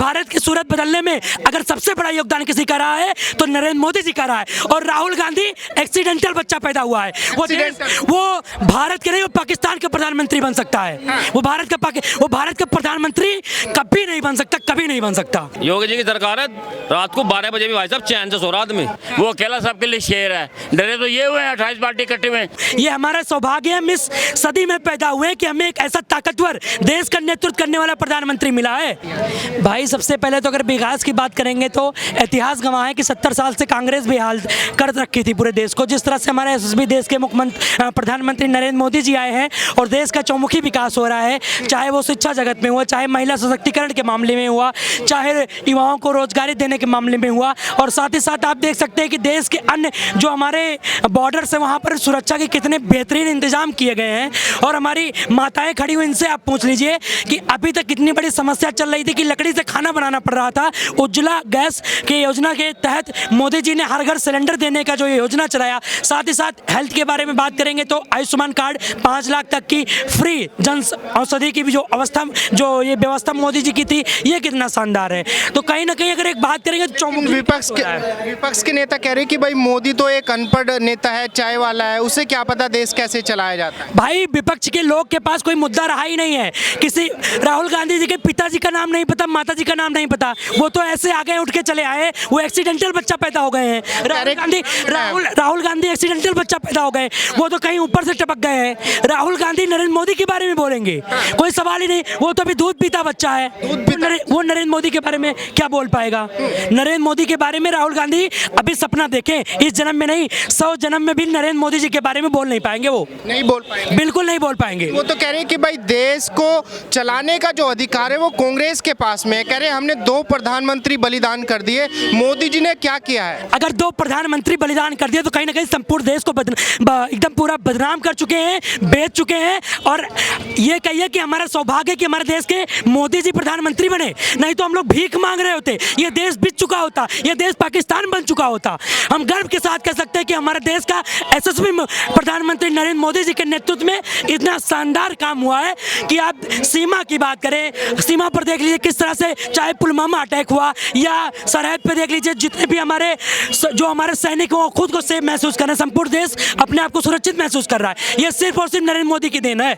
भारत की सूरत बदलने में अगर सबसे बड़ा योगदान किसी का रहा है तो नरेंद्र मोदी जी का रहा है। और राहुल गांधी एक्सीडेंटल बच्चा पैदा हुआ है। वो भारत के नहीं, वो पाकिस्तान का प्रधानमंत्री बन सकता है। वो भारत का प्रधानमंत्री कभी नहीं बन सकता, कभी नहीं बन सकता। योगी जी की सरकार है, रात को 12 बजे भी भाई साहब चैन से सो रहा आदमी। वो अकेला सबके लिए शेर है। डरे तो ये हुए हैं 28 पार्टी इकट्ठे हुए। ये हमारा सौभाग्य है, इस सदी में पैदा हुए कि हमें एक ऐसा ताकतवर देश का नेतृत्व करने वाला प्रधानमंत्री मिला है। भाई सबसे पहले तो अगर विकास की बात करेंगे तो इतिहास गवाह है कि 70 साल से कांग्रेस बेहाल कर रखी थी पूरे देश को। जिस तरह से हमारे यशस्वी देश के मुख्यमंत्री प्रधानमंत्री नरेंद्र मोदी जी आए हैं और देश का चौमुखी विकास हो रहा है, चाहे वो शिक्षा जगत में हुआ, चाहे महिला सशक्तिकरण के मामले में हुआ, चाहे युवाओं को रोजगारी देने के मामले में हुआ। और साथ ही साथ आप देख सकते हैं कि देश के अन्य जो हमारे बॉर्डर से वहाँ पर सुरक्षा के कितने बेहतरीन इंतजाम किए गए हैं। और हमारी माताएं खड़ी हुई, इनसे आप पूछ लीजिए कि अभी तक कितनी बड़ी समस्या चल रही थी कि लकड़ी से खाना बनाना पड़ रहा था। उज्ज्वला गैस की योजना के तहत मोदी जी ने हर घर सिलेंडर देने का जो योजना चलाया। साथ ही साथ हेल्थ के बारे में बात करेंगे तो आयुष्मान कार्ड 5 लाख तक की फ्री जन औषधि की भी जो ये व्यवस्था मोदी जी की थी, ये कितना शानदार है। तो कहीं ना कहीं अगर एक बात करेंगे तो विपक्ष के नेता कह रहे कि भाई मोदी तो एक अनपढ़ नेता है, चाय वाला है, उसे क्या पता देश कैसे चलाया जाता है। भाई विपक्ष के लोग के पास कोई मुद्दा रहा ही नहीं है। किसी राहुल गांधी जी के पिताजी का नाम नहीं पता, माता जी का नाम नहीं पता, वो तो ऐसे आगे उठ के चले आए। वो एक्सीडेंटल बच्चा पैदा हो गए हैं। राहुल गांधी एक्सीडेंटल बच्चा पैदा हो गए, वो तो कहीं ऊपर से टपक गए हैं। राहुल गांधी नरेंद्र मोदी के बारे में बोलेंगे, कोई सवाल ही नहीं। वो तो अभी दूध पीता बच्चा है, वो नरेंद्र मोदी के बारे में क्या बोल पाएगा। नरेंद्र मोदी के बारे में राहुल गांधी अभी सपना देखें, इस जन्म में नहीं 100 जन्म में भी नरेंद्र मोदी जी के बारे में बोल नहीं पाएंगे। वो नहीं बोल पाएंगे, बिल्कुल नहीं बोल पाएंगे। वो तो कह रहे हैं कि भाई देश को चलाने का जो अधिकार है वो कांग्रेस के पास में है। कह रहे हैं हमने 2 प्रधानमंत्री बलिदान कर दिए, मोदी जी ने क्या किया है। अगर 2 प्रधानमंत्री बलिदान कर दिए तो कहीं ना कहीं संपूर्ण देश को एकदम पूरा बदनाम कर चुके हैं, बेच चुके हैं। और ये कहिए कि हमारा सौभाग्य कि हमारे देश के मोदी जी प्रधानमंत्री बने, नहीं तो हम लोग भीख मांग रहे होते। ये देश बिक चुका होता, ये देश पाकिस्तान बन चुका होता। हम गर्व के साथ कह सकते हैं कि हमारे देश का यशस्वी प्रधानमंत्री नरेंद्र मोदी जी के नेतृत्व में इतना शानदार काम हुआ है कि आप सीमा की बात करें, सीमा पर देख लीजिए किस तरह से, चाहे पुलवामा अटैक हुआ या सरहद पे देख लीजिए, जितने भी हमारे सैनिक हो खुद को सेफ महसूस कर रहे हैं। संपूर्ण देश अपने आप को सुरक्षित महसूस कर रहा है। ये सिर्फ और सिर्फ नरेंद्र मोदी की देन है।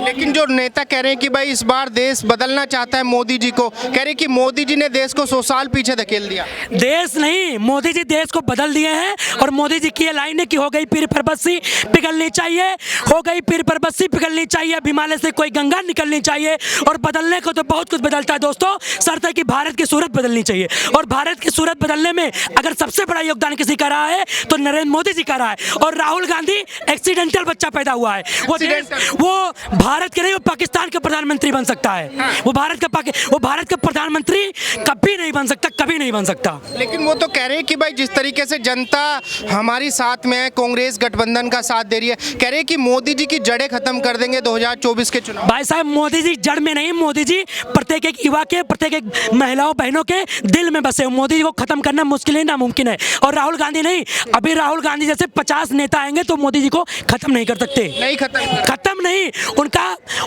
लेकिन जो नेता कह रहे हैं कि भाई इस बार देश बदलना चाहता है मोदी जी को, कह रहे हैं कि मोदी जी ने देश को 100 साल पीछे धकेल दिया। देश नहीं, मोदी जी देश को बदल दिए हैं। और मोदी जी की ये लाइन है कि हो गई पीर परबत्सी पिघलनी चाहिए, हो गई पीर परबत्सी पिघलनी चाहिए, हिमालय से कोई गंगा निकलनी चाहिए। और बदलने को तो बहुत कुछ बदलता है दोस्तों, शर्त है कि भारत की सूरत बदलनी चाहिए। और भारत की सूरत बदलने में अगर सबसे बड़ा योगदान किसी का रहा है तो नरेंद्र मोदी जी का रहा है। और राहुल गांधी एक्सीडेंटल बच्चा पैदा हुआ है। वो भारत के नहीं, वो पाकिस्तान का प्रधानमंत्री बन सकता है। वो भारत का प्रधानमंत्री कभी नहीं बन सकता, कभी नहीं बन सकता। लेकिन वो तो कह रहे हैं कि भाई जिस तरीके से जनता हमारी साथ में है, कांग्रेस गठबंधन का साथ दे रही है, कह रहे हैं कि मोदी जी की जड़ें खत्म कर देंगे 2024 के चुनाव। भाई साहब मोदी जी जड़ में नहीं, मोदी जी प्रत्येक एक युवा के, प्रत्येक एक महिलाओं बहनों के दिल में बसे। मोदी जी को खत्म करना मुश्किल है, नामुमकिन है। और राहुल गांधी नहीं, अभी राहुल गांधी जैसे 50 नेता आएंगे तो मोदी जी को खत्म नहीं कर सकते। नहीं खत्म नहीं,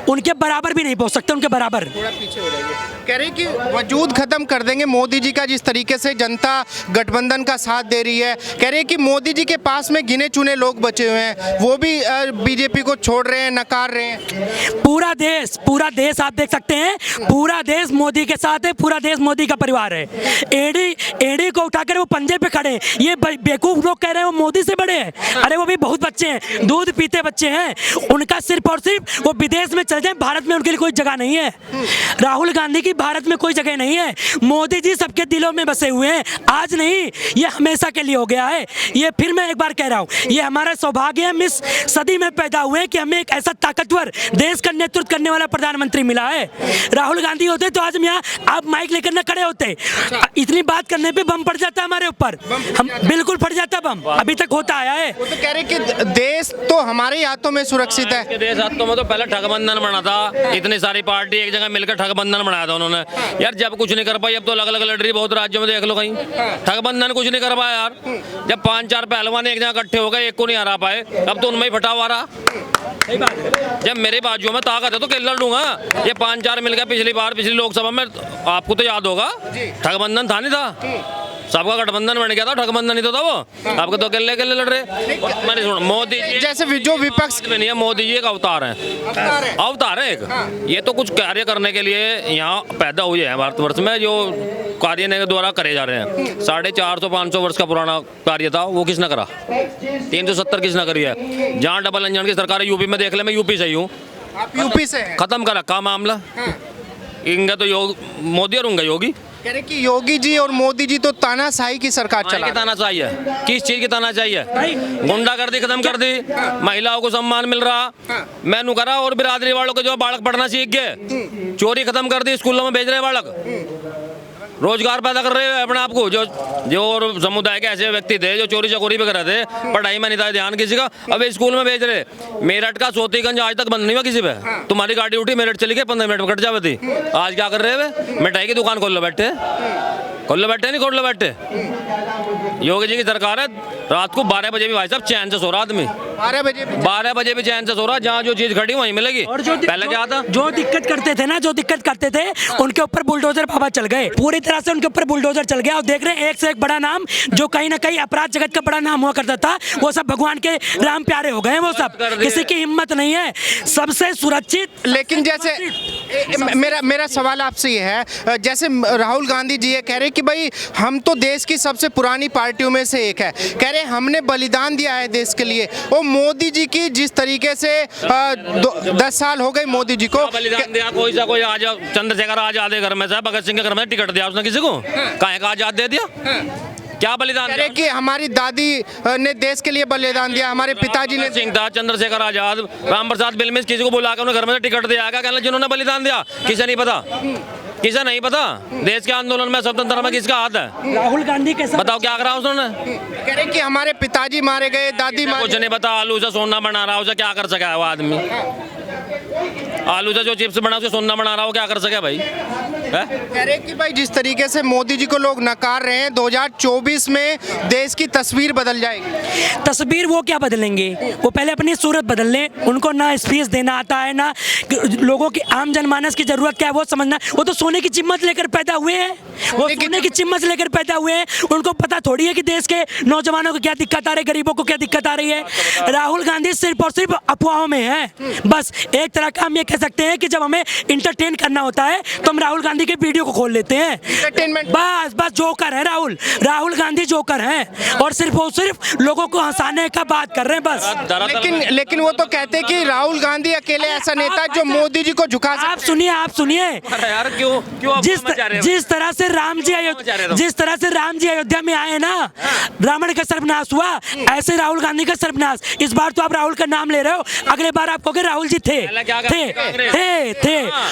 उनके बराबर भी नहीं पहुंच सकते, उनके बराबर। थोड़ा पीछे हो जाएंगे। कह रहे हैं कि वजूद खत्म कर देंगे मोदी जी का, जिस तरीके से जनता गठबंधन का साथ दे रही है। कह रहे हैं कि मोदी जी के पास में गिने चुने लोग बचे हुए हैं, वो भी बीजेपी को छोड़ रहे हैं, नकार रहे हैं। पूरा देश आप देख सकते हैं, पूरा देश मोदी के साथ है, पूरा देश मोदी का परिवार है। एडी को उठाकर वो पंजे पे खड़े, ये बेवकूफ लोग कह रहे हैं वो मोदी से बड़े हैं। अरे वो भी बहुत बच्चे हैं, दूध पीते बच्चे हैं। उनका सिर्फ और सिर्फ वो विदेश में चले जाए, भारत में उनके लिए कोई जगह नहीं है। राहुल गांधी की भारत में कोई जगह नहीं है। मोदी जी सबके दिलों में बसे हुए हैं, आज नहीं, ये हमेशा के लिए हो गया है। ये फिर मैं एक बार कह रहा हूँ, ये हमारा सौभाग्य है, इस सदी में पैदा हुए कि हमें एक ऐसा ताकतवर देश का नेतृत्व करने वाला प्रधानमंत्री मिला है। राहुल गांधी होते तो आज हम यहाँ आप माइक लेकर न खड़े होते। इतनी बात करने पे बम पड़ जाता हमारे ऊपर, हम बिल्कुल पड़ जाता बम, अभी तक होता आया है। वो तो कह रहे कि देश तो हमारे हाथों में सुरक्षित है। देश हाथों में तो पहले ठगबंधन बना था, इतनी सारी पार्टी एक जगह मिलकर ठगबंधन बनाया था उन्होंने। यार जब कुछ नहीं कर पाई, अब तो अलग अलग लड़ रही, बहुत राज्यों में देख लो कहीं ठगबंधन कुछ नहीं कर पाया यार। जब 5-4 पहलवान एक जगह इकट्ठे हो गए, एक को नहीं हरा पाए, अब तो उनमें ही फटा हुआ रहा। जब मेरे बाजू में ताकत है तो किल लड़ूंगा। ये 5-4 मिल गया पिछली लोकसभा में, आपको तो याद होगा, ठगबंधन था नहीं था, सबका गठबंधन बन गया था, ठगबंधन नहीं तो था वो, आपके तो अकेले लड़ रहे। मैंने सुना मोदी जी जैसे जो विपक्ष में नहीं है, मोदी जी एक अवतार है, अवतार है एक। ये तो कुछ कार्य करने के लिए यहाँ पैदा हुए हैं भारतवर्ष में, जो कार्य के द्वारा करे जा रहे हैं। 450-500 वर्ष का पुराना कार्य था, वो किसने करा? 370 किसने करी है? जहाँ डबल इंजन की सरकार है यूपी में, देख ले, मैं यूपी से ही हूँ, आप यूपी से हैं। खत्म कर रखा मामला। इनका तो मोदी और उनका योगी। कह रहे कि योगी जी और मोदी जी तो तानाशाही की सरकार चला की ताना चाहिए, किस चीज की ताना चाहिए? गुंडागर्दी खत्म कर दी, महिलाओं को सम्मान मिल रहा, मैंने करा, और बिरादरी वालों को जो बालक पढ़ना सीख गए, चोरी खत्म कर दी, स्कूलों में भेज रहे बालक, रोजगार पैदा कर रहे हैं अपने आप को। जो और समुदाय के ऐसे व्यक्ति थे जो चोरी चकोरी पे कर रहे थे, पढ़ाई में नहीं था ध्यान किसी का, अब स्कूल में भेज रहे। मेरठ का सोतीगंज आज तक बंद नहीं हुआ किसी पे, तुम्हारी गाड़ी उठी मेरठ चली गई, 15 मिनट में कट जाती थी। आज क्या कर रहे हैं? मिठाई की दुकान खोल लो बैठे, खोल लो बैठे, नहीं खोल लो बैठे। योगी जी की सरकार है, रात को 12 बजे भी भाई साहब चैन से सो रहा आदमी, 12 बजे भी चैन से सो रहा, जहाँ जो चीज खड़ी वहीं मिलेगी। और जो पहले क्या था, जो दिक्कत करते थे ना, जो दिक्कत करते थे, उनके ऊपर बुलडोजर बाबा चल गए, पूरी तरह से उनके ऊपर बुलडोजर चल गया। और देख रहे हैं एक से एक बड़ा नाम, जो कहीं ना कहीं अपराध जगत का बड़ा नाम हुआ करता था, वो सब भगवान के राम प्यारे हो गए। वो सब किसी की हिम्मत नहीं है, सबसे सुरक्षित। लेकिन जैसे मेरा सवाल आपसे ये है, जैसे राहुल गांधी जी ये कह रहे कि भाई हम तो देश की सबसे पुरानी पार्टियों में से एक है, कह रहे हमने बलिदान दिया है देश के लिए। और मोदी जी की जिस तरीके से 10 साल हो गए मोदी जी को, बलिदान दिया, कोई सा कोई आज चंद्रशेखर आजाद घर में से, भगत सिंह के घर में टिकट दिया उसने किसी को, काहे का आजाद दे दिया? क्या बलिदान? कह रहे कि हमारी दादी ने देश के लिए बलिदान दिया, हमारे पिताजी ने। सिंह था, चंद्रशेखर आजाद, राम प्रसाद बिलमिस, किसी को बुला के उन्हें घर में से टिकट दिया, क्या कहना जिन्होंने बलिदान दिया? किसे नहीं पता? किसे नहीं पता? देश के आंदोलन में स्वतंत्रता में किसका हाथ है? राहुल गांधी के साथ बताओ क्या करा उन्होंने? कह रहे कि हमारे पिताजी मारे गए, दादी कुछ नहीं पता, आलू से सोना बना रहा, उसे क्या कर सका है वो आदमी? आलू से जो चिप्स बना उसे सोना बना रहा हो, क्या कर सके भाई? कह रहे कि भाई जिस तरीके से मोदी जी को लोग नकार रहे हैं, 2024 में देश की तस्वीर बदल जाएगी। तस्वीर वो क्या बदलेंगे? वो पहले अपनी सूरत बदल लें। उनको ना स्पीच देना आता है, ना लोगों की आम जनमानस की जरूरत क्या है वो समझना। वो तो सोने की चिम्मच लेकर पैदा हुए हैं, वो सोने की चिम्मच लेकर पैदा हुए हैं। उनको पता थोड़ी है कि देश के नौजवानों को क्या दिक्कत आ रही है, गरीबों को क्या दिक्कत आ रही है। राहुल गांधी सिर्फ और सिर्फ अफवाहों में है। बस एक तरह का हम ये कह सकते हैं कि जब हमें इंटरटेन करना होता है तो हम राहुल गांधी के वीडियो को खोल लेते हैं। एंटरटेनमेंट बस जोकर है राहुल गांधी जोकर हैं, और सिर्फ लोगों को हंसाने का बात कर रहे हैं बस। लेकिन वो तो कहते हैं कि राहुल गांधी अकेले ऐसा नेता है जो मोदी जी को झुका सकता है। आप सुनिए यार क्यों जिस तरह से राम जी अयोध्या में आए ना, रावण का सर्वनाश हुआ, ऐसे राहुल गांधी का सर्वनाश। इस बार तो आप राहुल का नाम ले रहे हो, अगले बार आप कहोगे राहुल जी थे